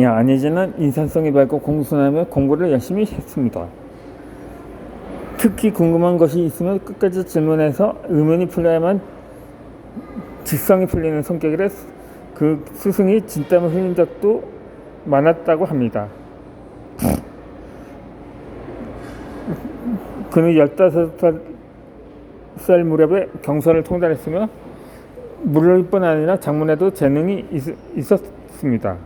안희재는 인사성이 밝고 공손하며 공부를 열심히 했습니다. 특히 궁금한 것이 있으면 끝까지 질문해서 의문이 풀려야만 직성이 풀리는 성격이라 그 스승이 진땀을 흘린 적도 많았다고 합니다. 그는 15살 무렵에 경선을 통달했으며 물릴 뿐 아니라 작문에도 재능이 있었습니다.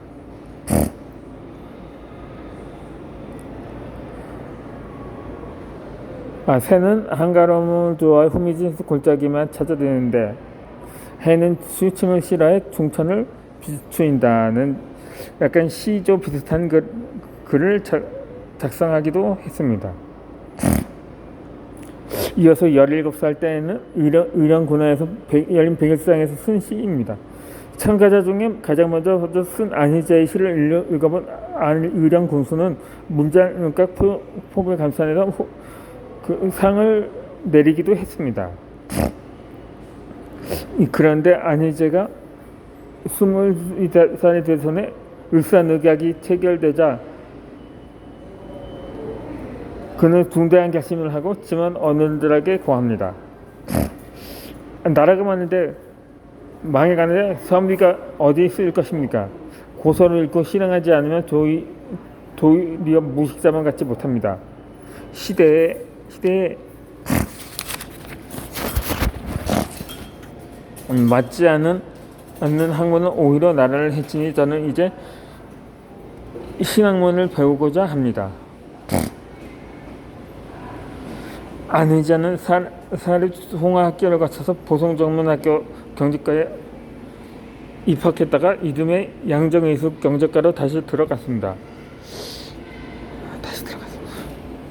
새는 한가로움을 좋아해 후미진 골짜기만 찾아다니는데 해는 수침을 싫어해 중천을 비추인다는 약간 시조 비슷한 글을 작성하기도 했습니다. 이어서 17살 때에는 의령군에서 열린 백일상에서 쓴 시입니다. 참가자 중에 가장 먼저 쓴 안희재의 시를 읽어본 의령군수는 문장각 포부에 감탄해서 그 상을 내리기도 했습니다. 그런데 안희재가 20살이 되서는 을사늑약이 체결되자 그는 중대한 결심을 하고 지만 어른들에게 고합니다. 나라가 많은데 망해가는데 선비가 어디 쓰일 것입니까? 고서를 읽고 실행하지 않으면 도리어 무식자만 갖지 못합니다. 시대에 맞지 않는 학문은 오히려 나라를 해치니 저는 이제 신학문을 배우고자 합니다. 안희재는 사립홍화학교를 거쳐서 보성정문학교 경제과에 입학했다가 이듬해 양정의숙 경제과로 다시 들어갔습니다.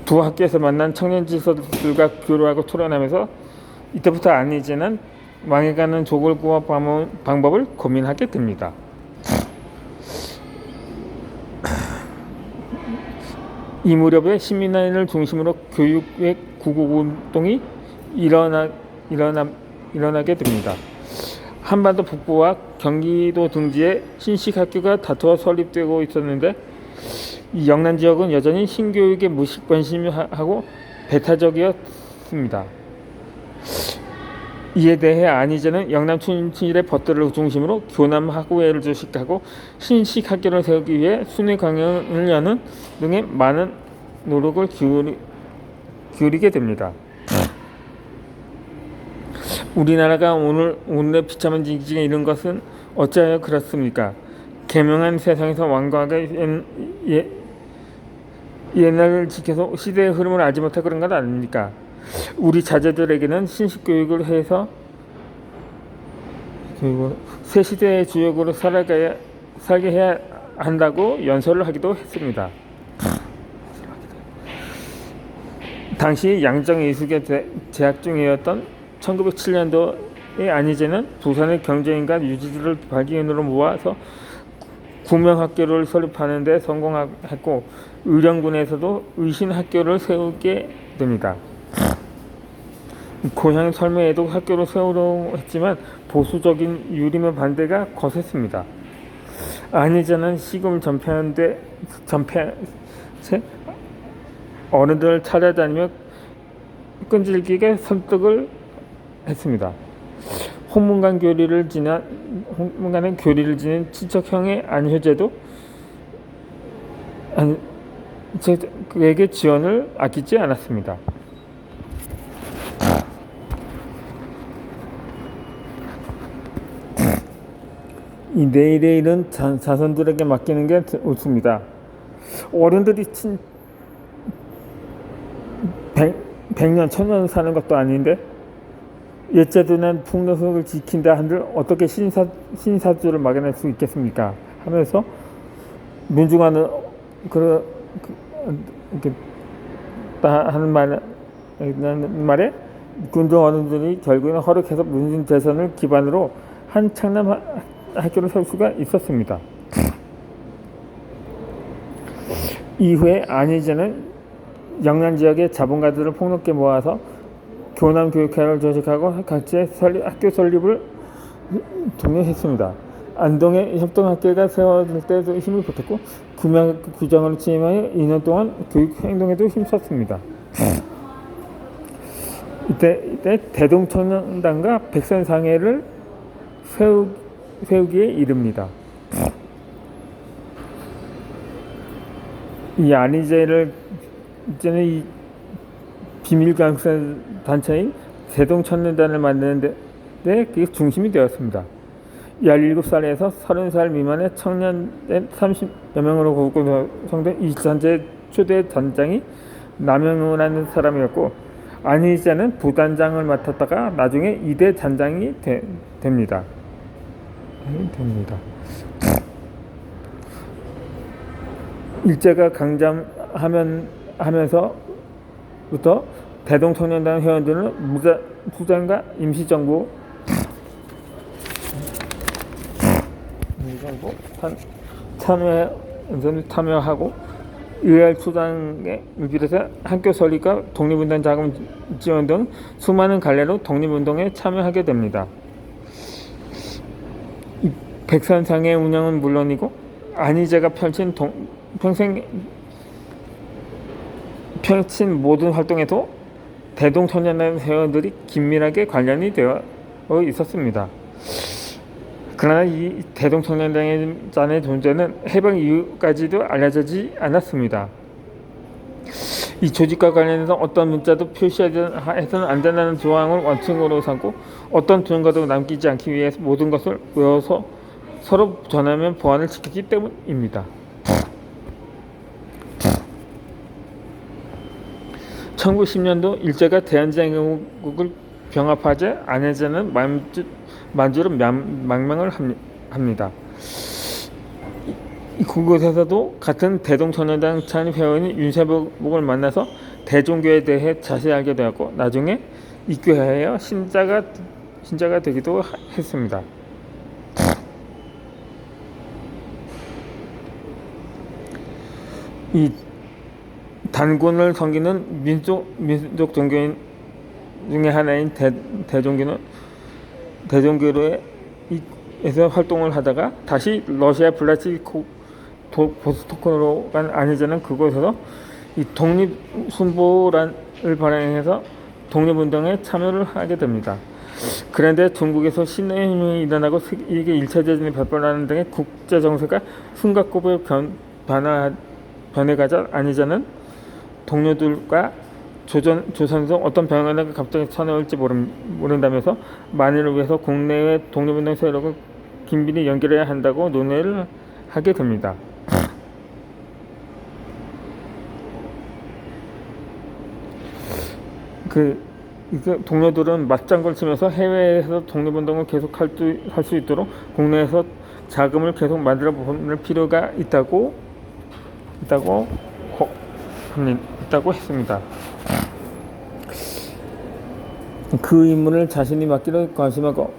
두 학교에서 만난 청년지도들과 교류하고 토론하면서 이때부터 안희재는 망해가는 족을 구할 방법을 고민하게 됩니다. 이 무렵에 시민화인을 중심으로 교육의 구국운동이 일어나게 됩니다. 한반도 북부와 경기도 등지에 신식학교가 다투어 설립되고 있었는데 이 영남 지역은 여전히 신교육에 무식 관심하고 배타적이었습니다. 이에 대해 안희재는 영남 춘일의 벗들을 중심으로 교남학우회를 조직하고 신식학교를 세우기 위해 순회 강연을 여는 등의 많은 노력을 기울이게 됩니다. 우리나라가 오늘의 비참한 지경에 이른 것은 어찌하여 그렇습니까? 개명한 세상에서 완고하게 옛날을 지켜서 시대의 흐름을 알지 못해 그런 것 아닙니까? 우리 자제들에게는 신식교육을 해서 새 시대의 주역으로 살게 해야 한다고 연설을 하기도 했습니다. 당시 양정의숙에 재학 중이었던 1907년도에 안희재는 부산의 경제인간 유지들을 발기인으로 모아서 구명학교를 설립하는 데 성공했고 의령군에서도 의신학교를 세우게 됩니다. 고향 설매에도 학교를 세우려고 했지만 보수적인 유림의 반대가 거셌습니다. 안희재는 시금을 전폐한 어른들을 찾아다니며 끈질기게 설득을 했습니다. 홍문간의 교리를 지닌 친척형의 안효재도 그에게 지원을 아끼지 않았습니다. 이 내일의 일은 자손들에게 맡기는 게 옳습니다. 어른들이 100년, 1000년 사는 것도 아닌데 옛제도는 풍속을 지킨다 한들 어떻게 신사주를 막아낼 수 있겠습니까? 하면서 민중화는 이렇게 하는 말에 군중 어른들이 결국에는 허락해서 민중 재선을 기반으로 한 창남 학교를 세울 수가 있었습니다. 이후에 안희재는 영남 지역의 자본가들을 폭넓게 모아서 교남 교육회를 조직하고 각지의 학교 설립을 독려했습니다. 안동에 협동학교가 세워질 때도 힘을 보탰고 금약 규정을 취임하여 2년 동안 교육 행동에도 힘썼습니다. 이때 대동청년단과 백선상회를 세우기에 이릅니다. 이 안희제를 이제는 이 비밀강사 단체인 대동청년단을 만드는 데 그게 중심이 되었습니다. 17살에서 30살 미만의 청년 30여 명으로 구성된 이 단체의 초대 단장이 남영훈이라는 사람이었고, 안희제는 부단장을 맡았다가 나중에 2대 단장이 됩니다. 일제가 강점하면서부터 대동청년단 회원들은 무장과 임시정부 참여하고 의회 수장에 비롯해 학교 설립과 독립운동 자금 지원 등 수많은 갈래로 독립운동에 참여하게 됩니다. 백선상의 운영은 물론이고 안희제가 펼친 모든 활동에도 대동청년단 회원들이 긴밀하게 관련이 되어 있었습니다. 그러나 이 대동청년단의 존재는 해방 이후까지도 알려지지 않았습니다. 이 조직과 관련해서 어떤 문자도 표시해서는 안 된다는 조항을 원칙으로 삼고 어떤 증거도 남기지 않기 위해서 모든 것을 외워서 서로 전하면 보안을 지키기 때문입니다. 1910년도 일제가 대한제국을 병합하자 안희제는 만주로 망명을 합니다. 그곳에서도 같은 대동청년단 창립 회원인 윤세복을 만나서 대종교에 대해 자세히 알게 되었고 나중에 입교하여 신자가 되기도 했습니다. 이 단군을 섬기는 민족 종교인 중에 하나인 대종교로에서 활동을 하다가 다시 러시아 보스토크로 간 안희제는 그곳에서 이 독립순보란을 발행해서 독립운동에 참여를 하게 됩니다. 그런데 중국에서 신해임이 일어나고 세계 1차 대전이 발발하는 등의 국제 정세가 숨가쁘게 변해가자 안희제는 동료들과 조선에서 어떤 변화가 갑자기 찾아올지 모른다면서 만일을 위해서 국내외 독립운동 세력을 긴밀히 연결해야 한다고 논의를 하게 됩니다. 동료들은 맞장구를 치면서 해외에서 독립운동을 계속 할 수 있도록 국내에서 자금을 계속 만들어 보낼 필요가 있다고 했습니다. 그 임무를 자신이 맡기로 결심하고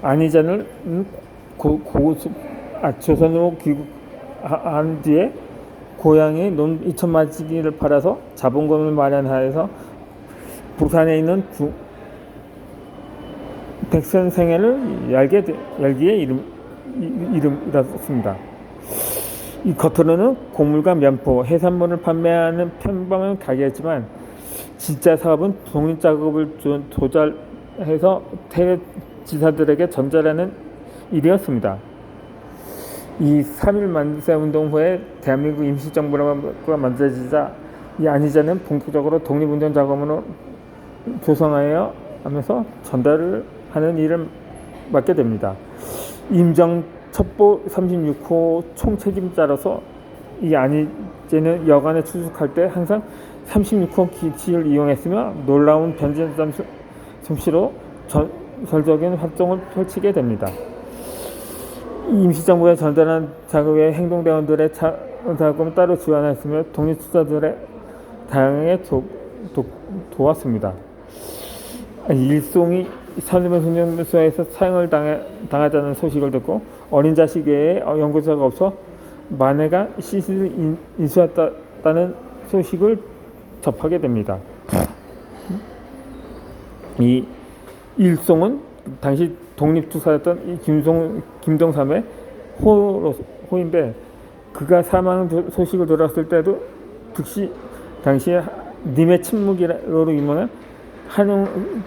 안희제는 조선으로 귀국한 뒤에 고향에 논 2,000마지기를 팔아서 자본금을 마련하여서 부산에 있는 백선생회를 열기에 이르렀습니다. 이 겉으로는 곡물과 면포, 해산물을 판매하는 평범한 가게였지만 진짜 사업은 독립작업을 조달해서 해외 지사들에게 전달하는 일이었습니다. 이 3.1 만세 운동 후에 대한민국 임시정부가 만들어지자 이 안희제는 본격적으로 독립운동 자금으로 조성하여 하면서 전달을 하는 일을 맡게 됩니다. 임정 첩보 36호 총책임자로서 이 안희제는 여간에 출석할 때 항상 36호 기치를 이용했으며 놀라운 변전 솜씨로 전설적인 활동을 펼치게 됩니다. 임시정부에 전달한 자금의 행동대원들의 자금을 따로 지원했으며 독립투사들의 다양하게 도왔습니다. 일송이 산림훈련소에서 사형을 당하자는 소식을 듣고 어린 자식 외에 연구자가 없어 만해가 시신을 인수했다는 소식을 접하게 됩니다. 이 일송은 당시 독립투사였던 이 김동삼의 호인데 그가 사망 소식을 들었을 때도 즉시 당시에 님의 침묵으로 유명한 한용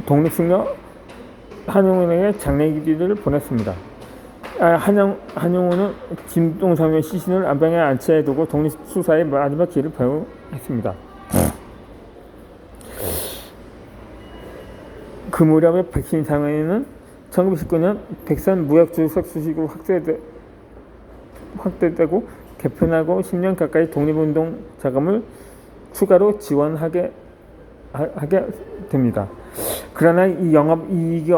독립승려 한용운에게 장례기를 보냈습니다. 한용운은 김동삼의 시신을 안방에 안치해두고 독립수사의 마지막 길을 배우했습니다. 그 무렵의 백신상회는 1919년 백산 무역주석 수식으로 확대되고 개편하고 10년 가까이 독립운동 자금을 추가로 지원하게 됩니다. 그러나 이 영업 이익이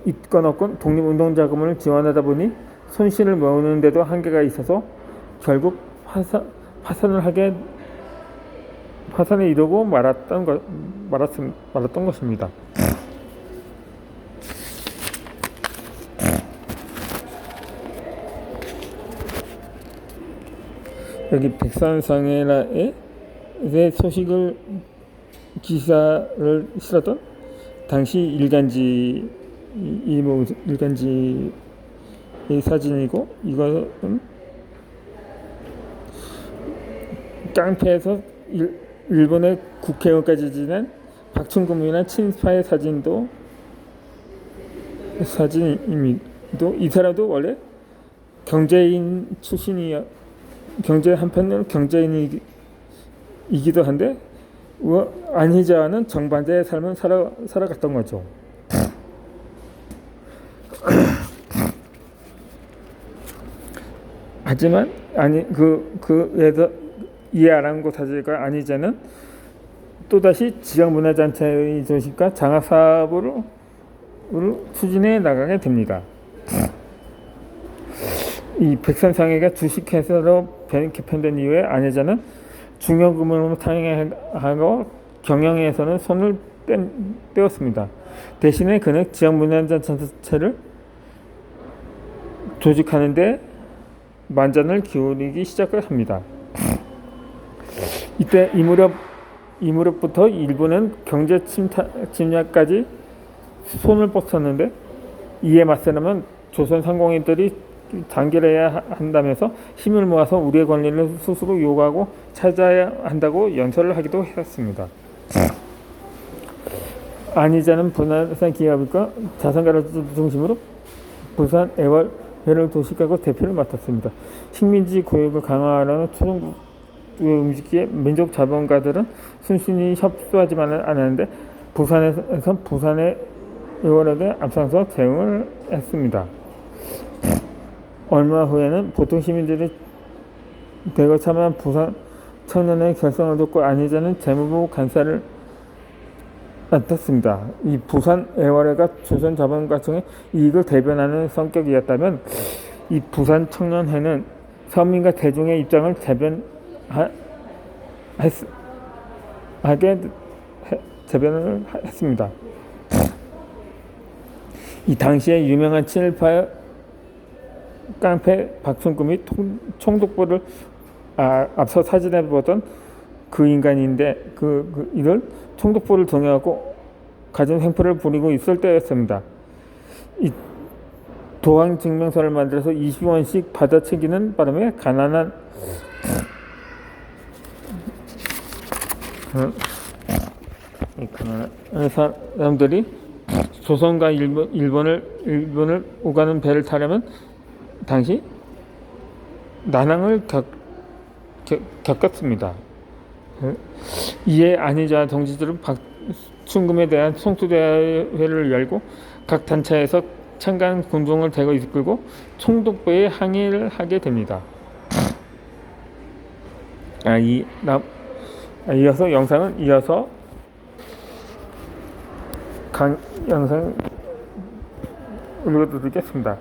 있건 없건 독립운동 자금을 지원하다 보니 손실을 메우는데도 한계가 있어서 결국 파산에 이르고 말았던 것입니다. 여기 백산상해라의 소식을 기사를 실었던 당시 일간지의 사진이고, 이것은 깡패에서 일본의 국회의원까지 지낸 박충금이나 친파의 사진입니다. 이 사람도 원래 경제인 경제 한편으로 경제인이기도 한데 안희자와는 정반대의 삶을 살아갔던 거죠. 하지만 그에서 이 아랑곳하지가 안희자는 또다시 지역문화단체의 조직과 장학사업을 추진해 나가게 됩니다. 이 백산상해가 주식회사로 개편된 이후에 안희자는 중요금융으로 tan행하고 경영에서는 손을 떼었습니다. 대신에 그는 지역문화단체를 조직하는데 만전을 기울이기 시작을 합니다. 이때 이 무렵부터 일본은 경제 침략까지 손을 뻗었는데, 이에 맞서려면 조선 상공인들이 단결해야 한다면서 힘을 모아서 우리의 권리를 스스로 요구하고 찾아야 한다고 연설을 하기도 했습니다. 안희자는 부산 기업과 자산가를 중심으로 부산 애월회를 도시가구 대표를 맡았습니다. 식민지 교육을 강화하려는 초등부의 움직기에 민족 자본가들은 순순히 협조하지만은 않았는데, 부산에서 부산의 애월에게 앞장서 대응을 했습니다. 얼마 후에는 보통 시민들이 대거 참여한 부산 청년의 결성을 듣고 안희자는 재무부 간사를 맡았습니다. 이 부산 애월회가 조선 자본가층의 이익을 대변하는 성격이었다면, 이 부산 청년회는 서민과 대중의 입장을 대변을 했습니다. 이 당시에 유명한 친일파 깡패 박충금이 총독부를 앞서 사진에 보던 그 인간인데, 이를 총독부를 동요하고 가진 횡포를 부리고 있을 때였습니다. 이 도항 증명서를 만들어서 20원씩 받아채기는 바람에 가난한 사람들이 조선과 일본을 오가는 배를 타려면 당시 난항을 겪었습니다. 이에 안희자 동지들은 박충금에 대한 송투대회를 열고 각 단체에서 창간 군중을 대거 이끌고 총독부에 항의를 하게 됩니다. 이어서 영상은 영상 읽어드리겠습니다.